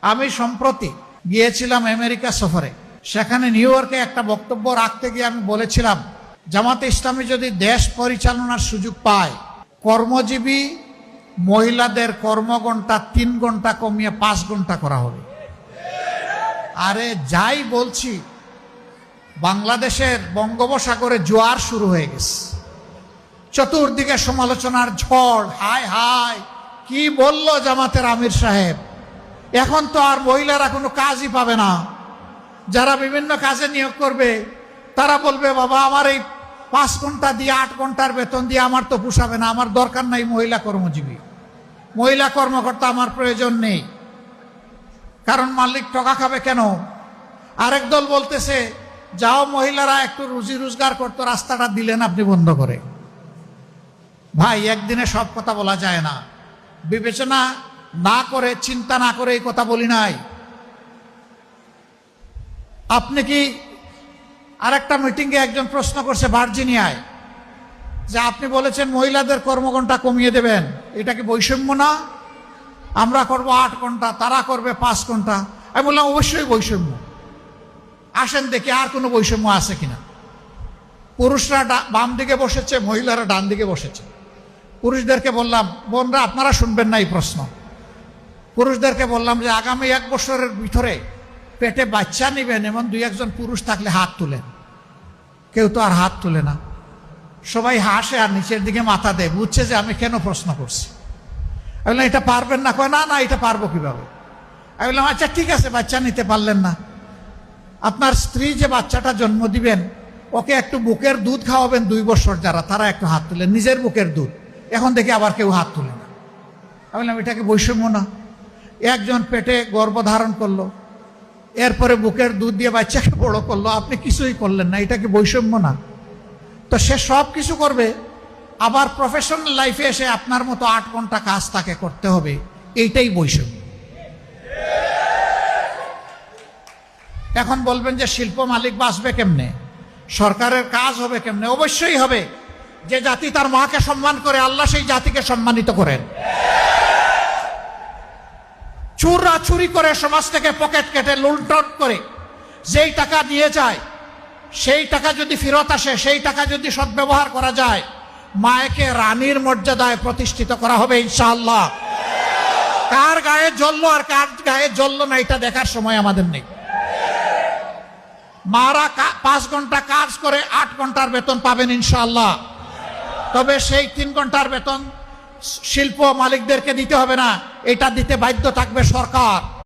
আমি সম্প্রতি গিয়েছিলাম আমেরিকা সফরে। সেখানে নিউ ইয়র্কে একটা বক্তব্য রাখতে গিয়ে আমি বলেছিলাম, জামাতে ইসলামী যদি দেশ পরিচালনার সুযোগ পায়, কর্মজীবী মহিলাদের কর্মঘণ্টা 3 ঘন্টা কমিয়ে 5 ঘন্টা করা হবে। আরে যাই বলছি, বাংলাদেশের বঙ্গোপসাগরে জোয়ার শুরু হয়ে গেছে, চতুর্দিকে সমালোচনার ঝড়। হায় হায়, কি বলল জামাতের আমির সাহেব, এখন তো আর মহিলারা কোনো কাজই পাবে না। যারা বিভিন্ন কাজে নিয়োগ করবে তারা বলবে, বাবা আমার এই 5 ঘন্টা দিয়ে 8 ঘন্টার বেতন দিয়ে আমার তো পোষাবে না, আমার দরকার নাই মহিলা কর্মজীবী, মহিলা কর্মকর্তা আমার প্রয়োজন নেই। কারণ মালিক টাকা খাবে কেন? আরেক দল বলতেছে, যাও মহিলারা একটু রুজি রোজগার করতো, রাস্তাটা দিলেন আপনি বন্ধ করে। ভাই, একদিনে সব কথা বলা যায় না। বিবেচনা না করে, চিন্তা না করে এই কথা বলি নাই। আপনি কি আরেকটা মিটিংয়ে একজন প্রশ্ন করছে ভার্জিনিয়ায়, যে আপনি বলেছেন মহিলাদের কর্মঘণ্টা কমিয়ে দেবেন, এটা কি বৈষম্য না? আমরা করব 8 ঘন্টা, তারা করবে 5 ঘন্টা। আমি বললাম অবশ্যই বৈষম্য। আসেন দেখি আর কোনো বৈষম্য আছে কিনা। পুরুষরা বাম দিকে বসেছে, মহিলারা ডান দিকে বসেছে। পুরুষদেরকে বললাম, বোনরা আপনারা শুনবেন না এই প্রশ্ন। পুরুষদেরকে বললাম যে আগামী 1 বছরের ভিতরে পেটে বাচ্চা নেবেন এমন 2-1 জন পুরুষ থাকলে হাত তুলেন। কেউ তো আর হাত তুলে না, সবাই হাসে আর নিচের দিকে মাথা দেয়, বুঝছে যে আমি কেন প্রশ্ন করছি। আমি বললাম এটা পারবেন না? কয় না না, এটা পারবো কিভাবে। আমি বললাম আচ্ছা ঠিক আছে, বাচ্চা নিতে পারলেন না, আপনার স্ত্রী যে বাচ্চাটা জন্ম দিবেন ওকে একটু বুকের দুধ খাওয়াবেন 2 বছর, যারা তারা একটু হাত তুলেন, নিজের বুকের দুধ। এখন দেখি আবার কেউ হাত তুলে না। আমি বললাম এটা কি বৈষম্য না? একজন পেটে গর্ভধারণ করলো, এরপরে বুকের দুধ দিয়ে বাচ্চাকে বড় করলো, আপনি কিছুই করলেন না, এটা কি বৈষম্য না? তো সে সব কিছু করবে, আবার প্রফেশনাল লাইফে এসে আপনার মতো 8 ঘন্টা কাজ তাকে করতে হবে, এইটাই বৈষম্য। এখন বলবেন যে শিল্প মালিক বাঁচবে কেমনে, সরকারের কাজ হবে কেমনে? অবশ্যই হবে। যে জাতি তার মাকে সম্মান করে, আল্লাহ সেই জাতিকে সম্মানিত করেন। চোররা চুরি করে সমাজ থেকে পকেট কেটে লুণ্ঠন করে যেই টাকা নিয়ে যায়, সেই টাকা যদি ফেরত আসে, সেই টাকা যদি সদ্ব্যবহার করা যায়, মায়েকে রানীর মর্যাদায় প্রতিষ্ঠিত করা হবে ইনশাআল্লাহ। কার গায়ে জ্বললো আর কার গায়ে জ্বললো না এটা দেখার সময় আমাদের নেই। মারা 5 ঘন্টা কাজ করে 8 ঘন্টার বেতন পাবেন ইনশাআল্লাহ। তবে সেই 3 ঘন্টার বেতন শিল্প মালিকদেরকে দিতে হবে না, এটা দিতে বাধ্য থাকবে সরকার।